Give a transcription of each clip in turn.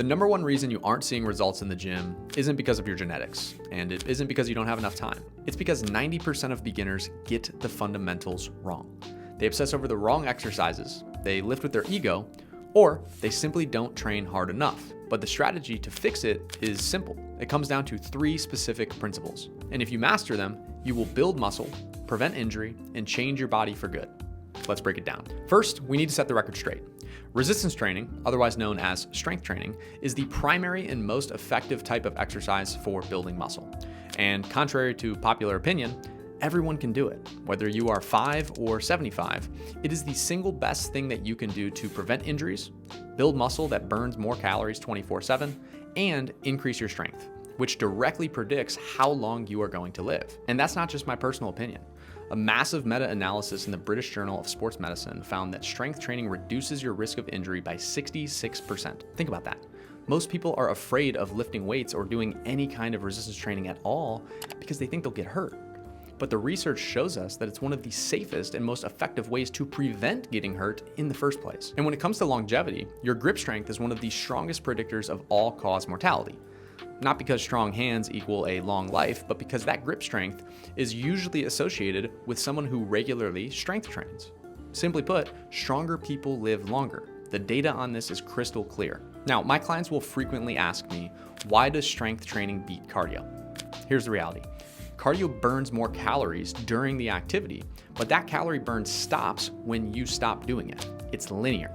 The number one reason you aren't seeing results in the gym isn't because of your genetics, and it isn't because you don't have enough time. It's because 90% of beginners get the fundamentals wrong. They obsess over the wrong exercises, they lift with their ego, or they simply don't train hard enough. But the strategy to fix it is simple. It comes down to 3 specific principles. And if you master them, you will build muscle, prevent injury, and change your body for good. Let's break it down. First, we need to set the record straight. Resistance training, otherwise known as strength training, is the primary and most effective type of exercise for building muscle. And contrary to popular opinion, everyone can do it. Whether you are 5 or 75, it is the single best thing that you can do to prevent injuries, build muscle that burns more calories 24/7, and increase your strength, which directly predicts how long you are going to live. And that's not just my personal opinion. A massive meta-analysis in the British Journal of Sports Medicine found that strength training reduces your risk of injury by 66%. Think about that. Most people are afraid of lifting weights or doing any kind of resistance training at all because they think they'll get hurt. But the research shows us that it's one of the safest and most effective ways to prevent getting hurt in the first place. And when it comes to longevity, your grip strength is one of the strongest predictors of all-cause mortality. Not because strong hands equal a long life, but because that grip strength is usually associated with someone who regularly strength trains. Simply put, stronger people live longer. The data on this is crystal clear. Now, my clients will frequently ask me, why does strength training beat cardio? Here's the reality. Cardio burns more calories during the activity, but that calorie burn stops when you stop doing it. It's linear.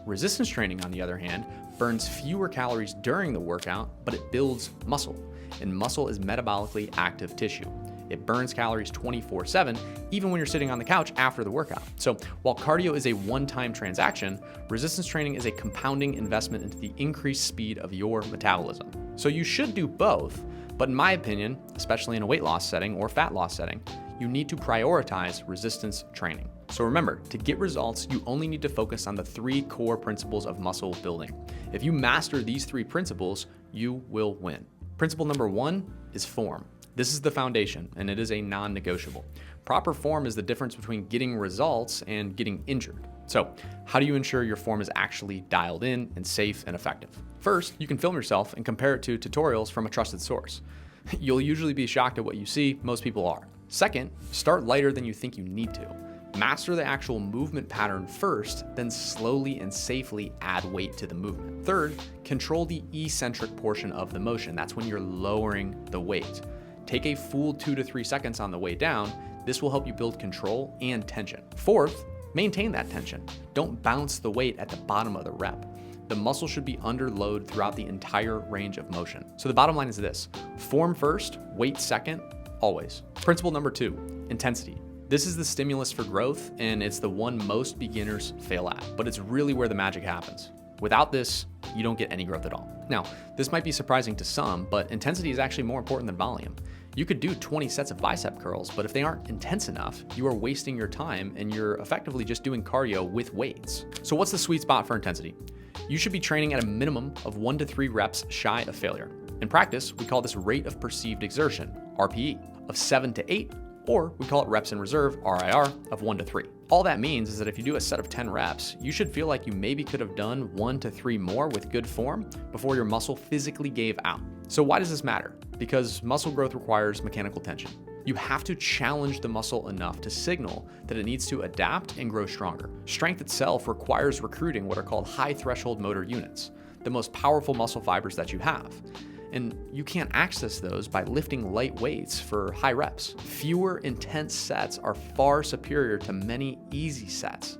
Resistance training, on the other hand, burns fewer calories during the workout, but it builds muscle, and muscle is metabolically active tissue. It burns calories 24/7, even when you're sitting on the couch after the workout. So while cardio is a one-time transaction, resistance training is a compounding investment into the increased speed of your metabolism. So you should do both, but in my opinion, especially in a weight loss setting or fat loss setting, you need to prioritize resistance training. So remember, to get results, you only need to focus on the 3 core principles of muscle building. If you master these 3 principles, you will win. Principle number 1 is form. This is the foundation, and it is a non-negotiable. Proper form is the difference between getting results and getting injured. So how do you ensure your form is actually dialed in and safe and effective? First, you can film yourself and compare it to tutorials from a trusted source. You'll usually be shocked at what you see. Most people are. Second, start lighter than you think you need to. Master the actual movement pattern first, then slowly and safely add weight to the movement. Third, control the eccentric portion of the motion. That's when you're lowering the weight. Take a full 2 to 3 seconds on the way down. This will help you build control and tension. Fourth, maintain that tension. Don't bounce the weight at the bottom of the rep. The muscle should be under load throughout the entire range of motion. So the bottom line is this: form first, weight second, always. Principle number 2, intensity. This is the stimulus for growth, and it's the one most beginners fail at, but it's really where the magic happens. Without this, you don't get any growth at all. Now, this might be surprising to some, but intensity is actually more important than volume. You could do 20 sets of bicep curls, but if they aren't intense enough, you are wasting your time and you're effectively just doing cardio with weights. So what's the sweet spot for intensity? You should be training at a minimum of 1 to 3 reps shy of failure. In practice, we call this rate of perceived exertion, RPE, of 7 to 8, or we call it reps in reserve, RIR, of 1 to 3. All that means is that if you do a set of 10 reps, you should feel like you maybe could have done 1 to 3 more with good form before your muscle physically gave out. So why does this matter? Because muscle growth requires mechanical tension. You have to challenge the muscle enough to signal that it needs to adapt and grow stronger. Strength itself requires recruiting what are called high threshold motor units, the most powerful muscle fibers that you have. And you can't access those by lifting light weights for high reps. Fewer intense sets are far superior to many easy sets.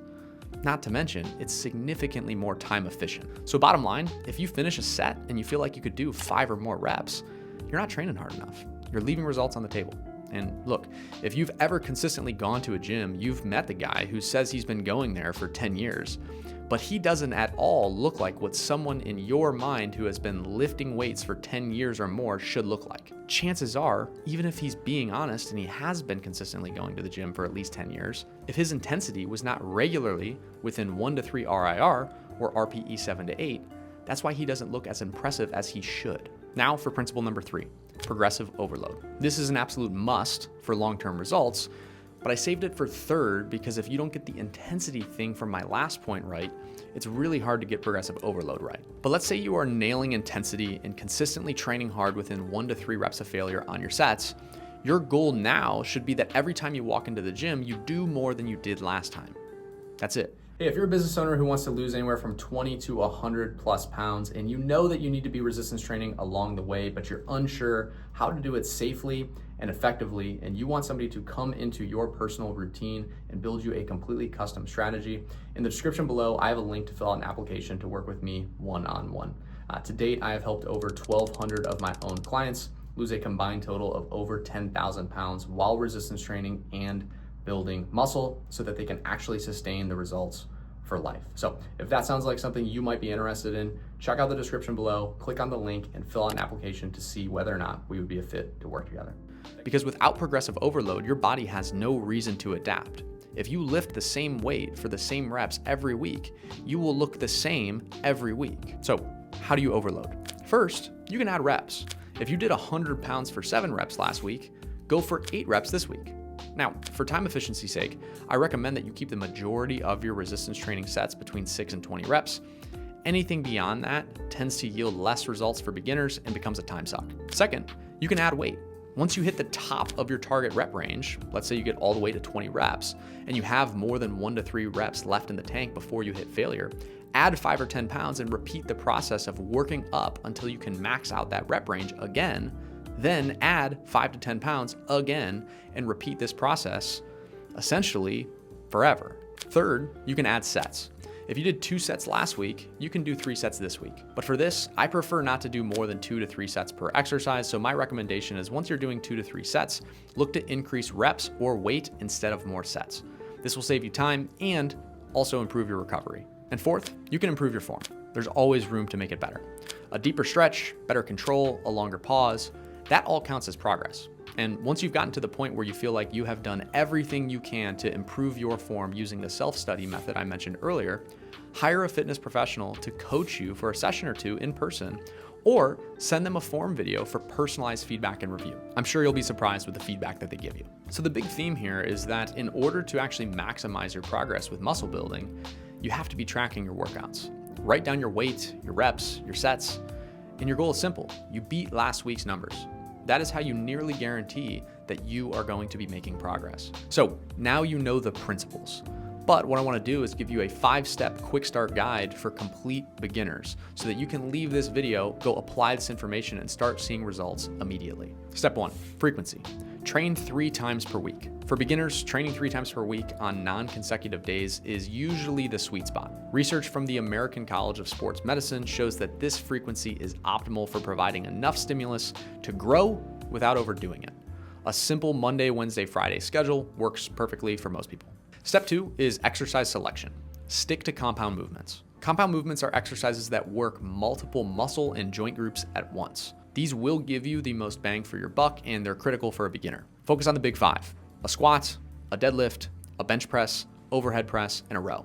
Not to mention, it's significantly more time efficient. So bottom line, if you finish a set and you feel like you could do 5 or more reps, you're not training hard enough. You're leaving results on the table. And look, if you've ever consistently gone to a gym, you've met the guy who says he's been going there for 10 years. But he doesn't at all look like what someone in your mind who has been lifting weights for 10 years or more should look like. Chances are, even if he's being honest and he has been consistently going to the gym for at least 10 years, if his intensity was not regularly within 1 to 3 RIR or RPE 7 to 8, that's why he doesn't look as impressive as he should. Now for principle number 3, progressive overload. This is an absolute must for long-term results, But I saved it for third because if you don't get the intensity thing from my last point right, it's really hard to get progressive overload right. But let's say you are nailing intensity and consistently training hard within 1 to 3 reps of failure on your sets. Your goal now should be that every time you walk into the gym, you do more than you did last time. That's it. Hey, if you're a business owner who wants to lose anywhere from 20 to 100 plus pounds, and you know that you need to be resistance training along the way, but you're unsure how to do it safely and effectively, and you want somebody to come into your personal routine and build you a completely custom strategy, in the description below, I have a link to fill out an application to work with me one-on-one. To date, I have helped over 1,200 of my own clients lose a combined total of over 10,000 pounds while resistance training and building muscle so that they can actually sustain the results for life. So if that sounds like something you might be interested in, check out the description below, click on the link and fill out an application to see whether or not we would be a fit to work together. Because without progressive overload, your body has no reason to adapt. If you lift the same weight for the same reps every week, you will look the same every week. So how do you overload? First, you can add reps. If you did 100 pounds for 7 reps last week, go for 8 reps this week. Now, for time efficiency's sake, I recommend that you keep the majority of your resistance training sets between 6 and 20 reps. Anything beyond that tends to yield less results for beginners and becomes a time suck. Second, you can add weight. Once you hit the top of your target rep range, let's say you get all the way to 20 reps, and you have more than 1 to 3 reps left in the tank before you hit failure, add 5 or 10 pounds and repeat the process of working up until you can max out that rep range again. Then add 5 to 10 pounds again and repeat this process essentially forever. Third, you can add sets. If you did 2 sets last week, you can do 3 sets this week. But for this, I prefer not to do more than 2 to 3 sets per exercise. So my recommendation is once you're doing 2 to 3 sets, look to increase reps or weight instead of more sets. This will save you time and also improve your recovery. And fourth, you can improve your form. There's always room to make it better. A deeper stretch, better control, a longer pause, that all counts as progress. And once you've gotten to the point where you feel like you have done everything you can to improve your form using the self-study method I mentioned earlier, hire a fitness professional to coach you for a session or 2 in person, or send them a form video for personalized feedback and review. I'm sure you'll be surprised with the feedback that they give you. So the big theme here is that in order to actually maximize your progress with muscle building, you have to be tracking your workouts. Write down your weight, your reps, your sets, and your goal is simple. You beat last week's numbers. That is how you nearly guarantee that you are going to be making progress. So now you know the principles. But what I want to do is give you a 5-step quick start guide for complete beginners so that you can leave this video, go apply this information, and start seeing results immediately. Step 1, frequency. Train 3 times per week. For beginners, training 3 times per week on non-consecutive days is usually the sweet spot. Research from the American College of Sports Medicine shows that this frequency is optimal for providing enough stimulus to grow without overdoing it. A simple Monday, Wednesday, Friday schedule works perfectly for most people. Step 2 is exercise selection. Stick to compound movements. Compound movements are exercises that work multiple muscle and joint groups at once. These will give you the most bang for your buck, and they're critical for a beginner. Focus on the big 5: a squat, a deadlift, a bench press, overhead press, and a row.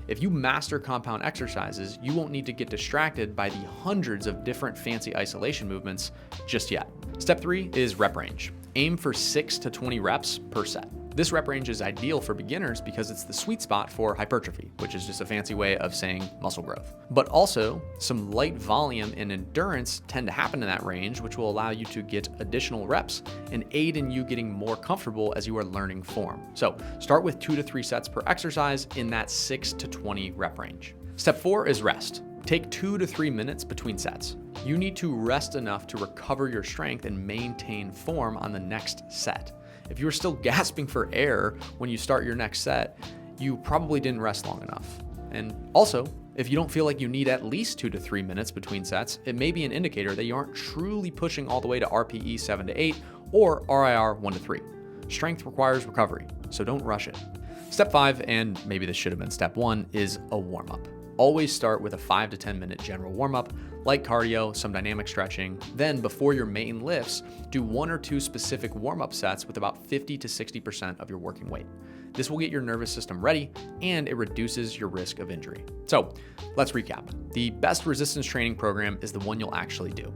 If you master compound exercises, you won't need to get distracted by the hundreds of different fancy isolation movements just yet. Step 3 is rep range. Aim for 6 to 20 reps per set. This rep range is ideal for beginners because it's the sweet spot for hypertrophy, which is just a fancy way of saying muscle growth. But also, some light volume and endurance tend to happen in that range, which will allow you to get additional reps and aid in you getting more comfortable as you are learning form. So start with 2 to 3 sets per exercise in that 6 to 20 rep range. Step 4 is rest. Take 2 to 3 minutes between sets. You need to rest enough to recover your strength and maintain form on the next set. If you are still gasping for air when you start your next set, you probably didn't rest long enough. And also, if you don't feel like you need at least 2 to 3 minutes between sets, it may be an indicator that you aren't truly pushing all the way to RPE 7 to 8 or RIR 1 to 3. Strength requires recovery, so don't rush it. Step 5, and maybe this should have been step 1, is a warm-up. Always start with a 5 to 10 minute general warm-up, light cardio, some dynamic stretching. Then before your main lifts, do 1 or 2 specific warm-up sets with about 50 to 60% of your working weight. This will get your nervous system ready and it reduces your risk of injury. So let's recap. The best resistance training program is the one you'll actually do.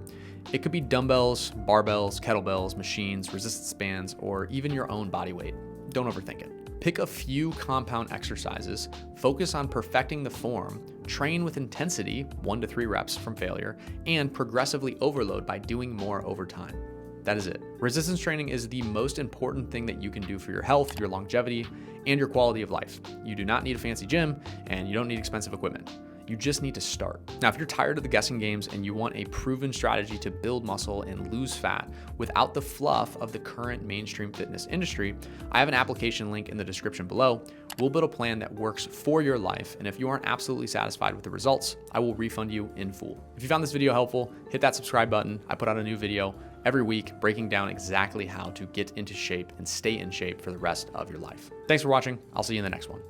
It could be dumbbells, barbells, kettlebells, machines, resistance bands, or even your own body weight. don't overthink it. Pick a few compound exercises, focus on perfecting the form, train with intensity, 1 to 3 reps from failure, and progressively overload by doing more over time. That is it. Resistance training is the most important thing that you can do for your health, your longevity, and your quality of life. You do not need a fancy gym, and you don't need expensive equipment. You just need to start. Now, if you're tired of the guessing games and you want a proven strategy to build muscle and lose fat without the fluff of the current mainstream fitness industry, I have an application link in the description below. We'll build a plan that works for your life, and if you aren't absolutely satisfied with the results, I will refund you in full. If you found this video helpful, hit that subscribe button. I put out a new video every week breaking down exactly how to get into shape and stay in shape for the rest of your life. Thanks for watching. I'll see you in the next one.